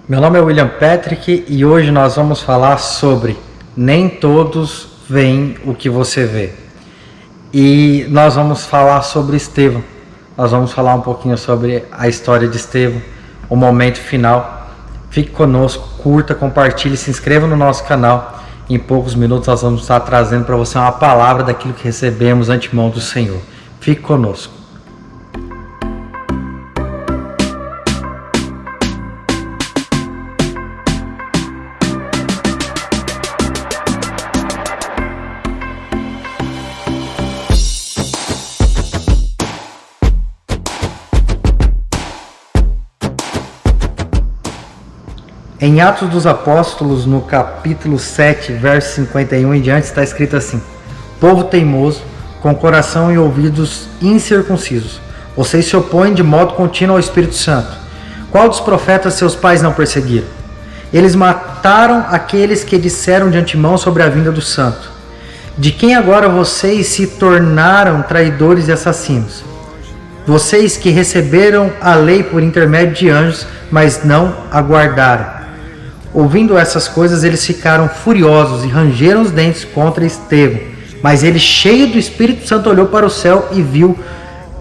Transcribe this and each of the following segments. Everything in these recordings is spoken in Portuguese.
Meu nome é William Patrick e hoje nós vamos falar sobre nem todos veem o que você vê. E nós vamos falar sobre Estevão. Nós vamos falar um pouquinho sobre a história de Estevão, o momento final. Fique conosco, curta, compartilhe, se inscreva no nosso canal. Em poucos minutos nós vamos estar trazendo para você uma palavra daquilo que recebemos antemão do Senhor. Fique conosco. Em Atos dos Apóstolos, no capítulo 7, verso 51 em diante, está escrito assim: povo teimoso, com coração e ouvidos incircuncisos, vocês se opõem de modo contínuo ao Espírito Santo. Qual dos profetas seus pais não perseguiram? Eles mataram aqueles que disseram de antemão sobre a vinda do Santo. De quem agora vocês se tornaram traidores e assassinos? Vocês que receberam a lei por intermédio de anjos, mas não a guardaram. Ouvindo essas coisas, eles ficaram furiosos e rangeram os dentes contra Estevão. Mas ele, cheio do Espírito Santo, olhou para o céu e viu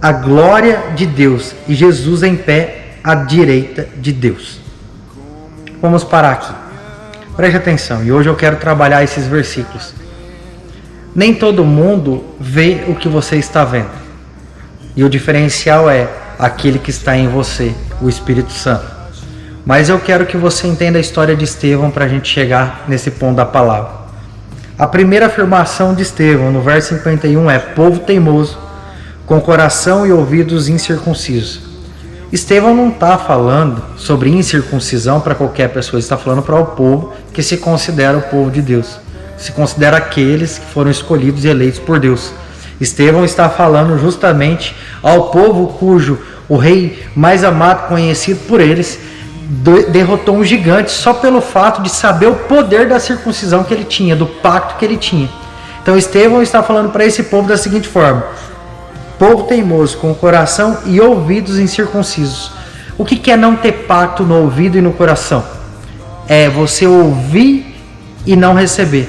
a glória de Deus e Jesus em pé à direita de Deus. Vamos parar aqui. Preste atenção, e hoje eu quero trabalhar esses versículos. Nem todo mundo vê o que você está vendo. E o diferencial é aquele que está em você, o Espírito Santo. Mas eu quero que você entenda a história de Estevão para a gente chegar nesse ponto da palavra. A primeira afirmação de Estevão, no verso 51, é: povo teimoso, com coração e ouvidos incircuncisos. Estevão não está falando sobre incircuncisão para qualquer pessoa, ele está falando para o povo que se considera o povo de Deus, se considera aqueles que foram escolhidos e eleitos por Deus. Estevão está falando justamente ao povo cujo o rei mais amado, conhecido por eles, derrotou um gigante só pelo fato de saber o poder da circuncisão que ele tinha, do pacto que ele tinha. Então Estevão está falando para esse povo da seguinte forma: povo teimoso, com coração e ouvidos incircuncisos. O que é não ter pacto no ouvido e no coração? É você ouvir e não receber.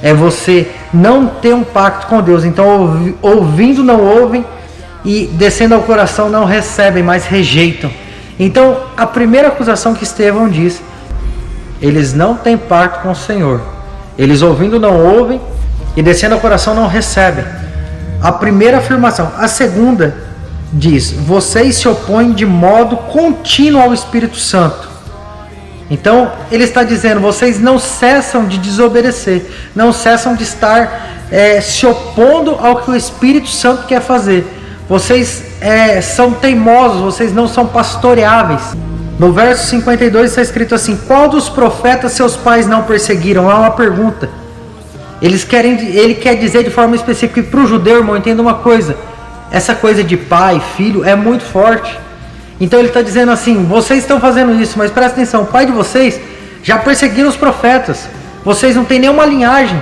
É você não ter um pacto com Deus. Então ouvindo não ouvem e descendo ao coração não recebem, mas rejeitam. Então, a primeira acusação que Estevão diz: eles não têm pacto com o Senhor. Eles ouvindo não ouvem e descendo ao coração não recebem. A primeira afirmação. A segunda diz: vocês se opõem de modo contínuo ao Espírito Santo. Então, ele está dizendo: vocês não cessam de desobedecer, não cessam de estar se opondo ao que o Espírito Santo quer fazer. Vocês são teimosos, vocês não são pastoreáveis. No verso 52 está escrito assim: qual dos profetas seus pais não perseguiram? É uma pergunta. Ele quer dizer de forma específica. E para o judeu, irmão, entenda uma coisa: essa coisa de pai, filho é muito forte. Então ele está dizendo assim: vocês estão fazendo isso, mas presta atenção, o pai de vocês já perseguiram os profetas. Vocês não têm nenhuma linhagem.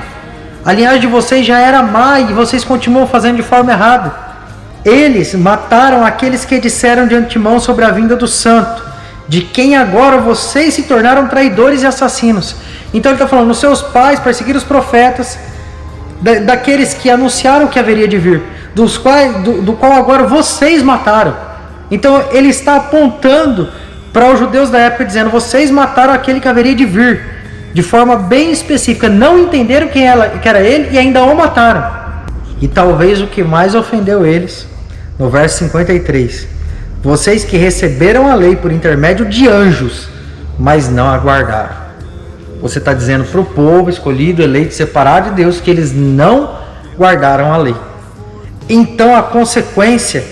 A linhagem de vocês já era má e vocês continuam fazendo de forma errada. Eles mataram aqueles que disseram de antemão sobre a vinda do Santo, de quem agora vocês se tornaram traidores e assassinos. Então ele está falando: os seus pais perseguiram os profetas, daqueles que anunciaram que haveria de vir, do qual agora vocês mataram. Então ele está apontando para os judeus da época, dizendo: vocês mataram aquele que haveria de vir, de forma bem específica. Não entenderam que era ele e ainda o mataram. E talvez o que mais ofendeu eles, no verso 53, vocês que receberam a lei por intermédio de anjos, mas não a guardaram. Você está dizendo para o povo escolhido, eleito, separado de Deus, que eles não guardaram a lei. Então a consequência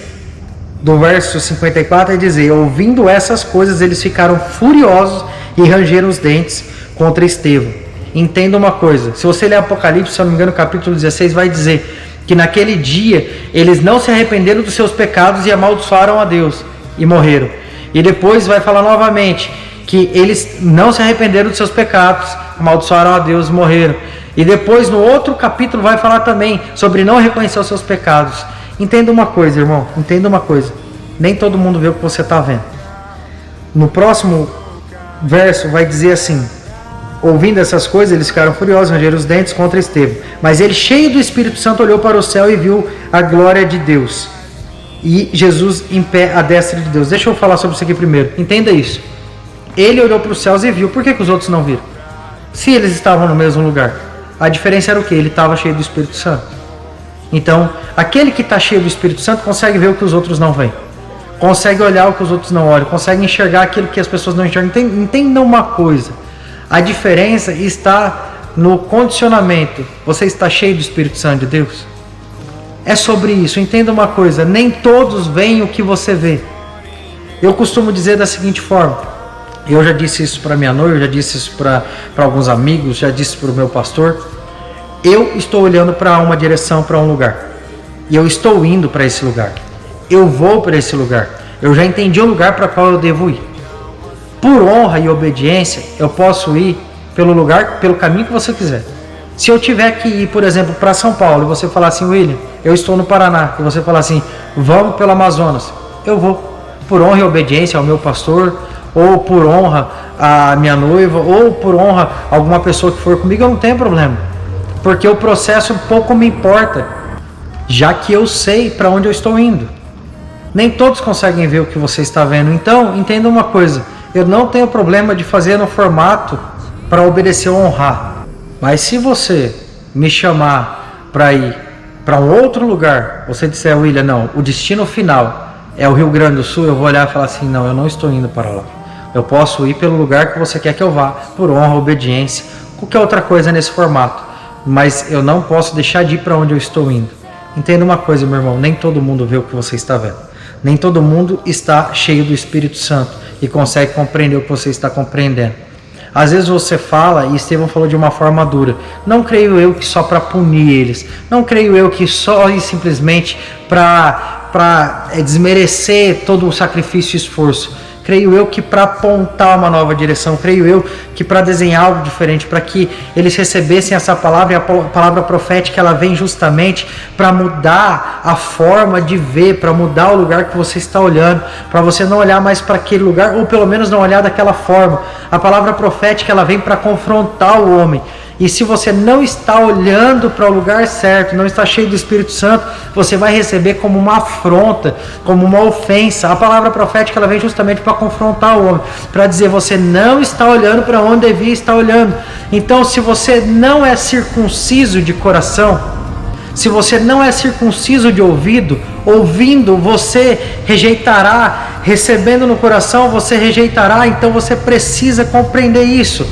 do verso 54 é dizer: ouvindo essas coisas, eles ficaram furiosos e rangeram os dentes contra Estevão. Entenda uma coisa: se você ler Apocalipse, se eu não me engano, capítulo 16, vai dizer que naquele dia eles não se arrependeram dos seus pecados e amaldiçoaram a Deus e morreram. E depois vai falar novamente que eles não se arrependeram dos seus pecados, amaldiçoaram a Deus e morreram. E depois no outro capítulo vai falar também sobre não reconhecer os seus pecados. Entenda uma coisa, irmão, entenda uma coisa: nem todo mundo vê o que você está vendo. No próximo verso vai dizer assim: ouvindo essas coisas, eles ficaram furiosos, rangeram os dentes contra Estevão. Mas ele, cheio do Espírito Santo, olhou para o céu e viu a glória de Deus. E Jesus em pé à destra de Deus. Deixa eu falar sobre isso aqui primeiro. Entenda isso. Ele olhou para os céus e viu. Por que os outros não viram? Se eles estavam no mesmo lugar. A diferença era o quê? Ele estava cheio do Espírito Santo. Então, aquele que está cheio do Espírito Santo consegue ver o que os outros não veem. Consegue olhar o que os outros não olham. Consegue enxergar aquilo que as pessoas não enxergam. Entenda uma coisa. A diferença está no condicionamento. Você está cheio do Espírito Santo de Deus? É sobre isso. Entenda uma coisa: nem todos veem o que você vê. Eu costumo dizer da seguinte forma. Eu já disse isso para minha noiva, já disse isso para alguns amigos, já disse para o meu pastor. Eu estou olhando para uma direção, para um lugar. E eu estou indo para esse lugar. Eu vou para esse lugar. Eu já entendi o lugar para qual eu devo ir. Por honra e obediência, eu posso ir pelo lugar, pelo caminho que você quiser. Se eu tiver que ir, por exemplo, para São Paulo, e você falar assim: William, eu estou no Paraná, e você falar assim: vamos pelo Amazonas, eu vou. Por honra e obediência ao meu pastor, ou por honra à minha noiva, ou por honra a alguma pessoa que for comigo, eu não tenho problema. Porque o processo pouco me importa, já que eu sei para onde eu estou indo. Nem todos conseguem ver o que você está vendo. Então, entenda uma coisa: eu não tenho problema de fazer no formato para obedecer ou honrar. Mas se você me chamar para ir para um outro lugar, você disser: William, não, o destino final é o Rio Grande do Sul, eu vou olhar e falar assim: não, eu não estou indo para lá. Eu posso ir pelo lugar que você quer que eu vá, por honra, obediência, qualquer outra coisa nesse formato. Mas eu não posso deixar de ir para onde eu estou indo. Entenda uma coisa, meu irmão: nem todo mundo vê o que você está vendo. Nem todo mundo está cheio do Espírito Santo e consegue compreender o que você está compreendendo. Às vezes você fala, e Estevão falou de uma forma dura: não creio eu que só para punir eles, não creio eu que só e simplesmente para desmerecer todo o sacrifício e esforço. Creio eu que para apontar uma nova direção, creio eu que para desenhar algo diferente, para que eles recebessem essa palavra, e a palavra profética ela vem justamente para mudar a forma de ver, para mudar o lugar que você está olhando, para você não olhar mais para aquele lugar, ou pelo menos não olhar daquela forma. A palavra profética ela vem para confrontar o homem. E se você não está olhando para o lugar certo, não está cheio do Espírito Santo, você vai receber como uma afronta, como uma ofensa. A palavra profética ela vem justamente para confrontar o homem, para dizer: você não está olhando para onde devia estar olhando. Então, se você não é circunciso de coração, se você não é circunciso de ouvido, ouvindo você rejeitará, recebendo no coração você rejeitará. Então você precisa compreender isso.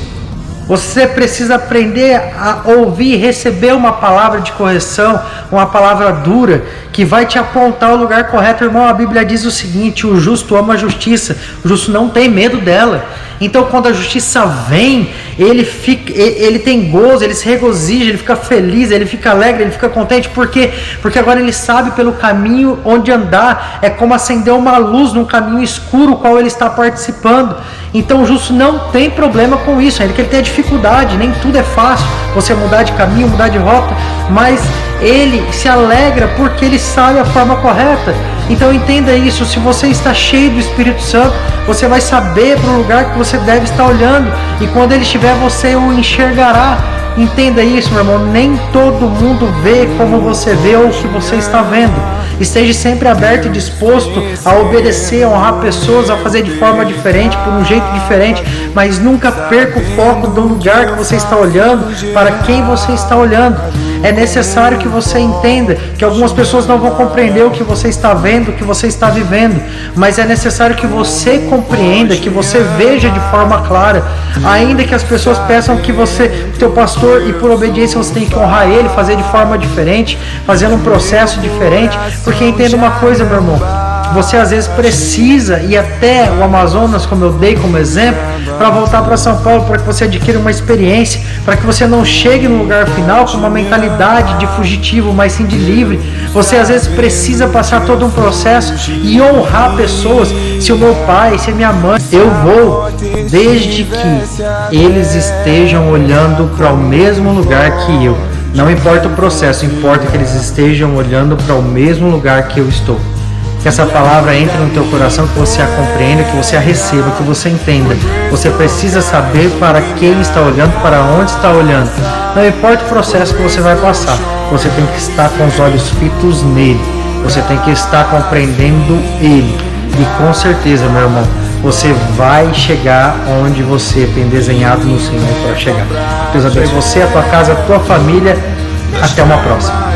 Você precisa aprender a ouvir e receber uma palavra de correção, uma palavra dura, que vai te apontar o lugar correto. Irmão, a Bíblia diz o seguinte: o justo ama a justiça, o justo não tem medo dela. Então, quando a justiça vem, ele tem gozo, ele se regozija, ele fica feliz, ele fica alegre, ele fica contente. Por quê? Porque agora ele sabe pelo caminho onde andar. É como acender uma luz num caminho escuro, qual ele está participando. Então, o justo não tem problema com isso, ainda que ele tenha dificuldade. Nem tudo é fácil, você mudar de caminho, mudar de rota, mas ele se alegra porque ele sabe a forma correta. Então entenda isso: se você está cheio do Espírito Santo, você vai saber para o lugar que você deve estar olhando, e quando ele estiver, você o enxergará. Entenda isso, meu irmão: nem todo mundo vê como você vê ou o que você está vendo. Esteja sempre aberto e disposto a obedecer, a honrar pessoas, a fazer de forma diferente, por um jeito diferente, mas nunca perca o foco do lugar que você está olhando, para quem você está olhando. É necessário que você entenda que algumas pessoas não vão compreender o que você está vendo, o que você está vivendo, mas é necessário que você compreenda, que você veja de forma clara, ainda que as pessoas peçam que você, teu pastor, e por obediência você tem que honrar ele, fazer de forma diferente, fazendo um processo diferente. Porque entenda uma coisa, meu irmão: você às vezes precisa ir até o Amazonas, como eu dei como exemplo, para voltar para São Paulo, para que você adquira uma experiência, para que você não chegue no lugar final com uma mentalidade de fugitivo, mas sim de livre. Você às vezes precisa passar todo um processo e honrar pessoas. Se o meu pai, se a minha mãe, eu vou, desde que eles estejam olhando para o mesmo lugar que eu. Não importa o processo, importa que eles estejam olhando para o mesmo lugar que eu estou. que essa palavra entre no teu coração, que você a compreenda, que você a receba, que você entenda. Você precisa saber para quem está olhando, para onde está olhando. Não importa o processo que você vai passar, você tem que estar com os olhos fitos nele. Você tem que estar compreendendo ele. E com certeza, meu irmão, você vai chegar onde você tem desenhado no Senhor para chegar. Deus abençoe você, a tua casa, a tua família. Até uma próxima.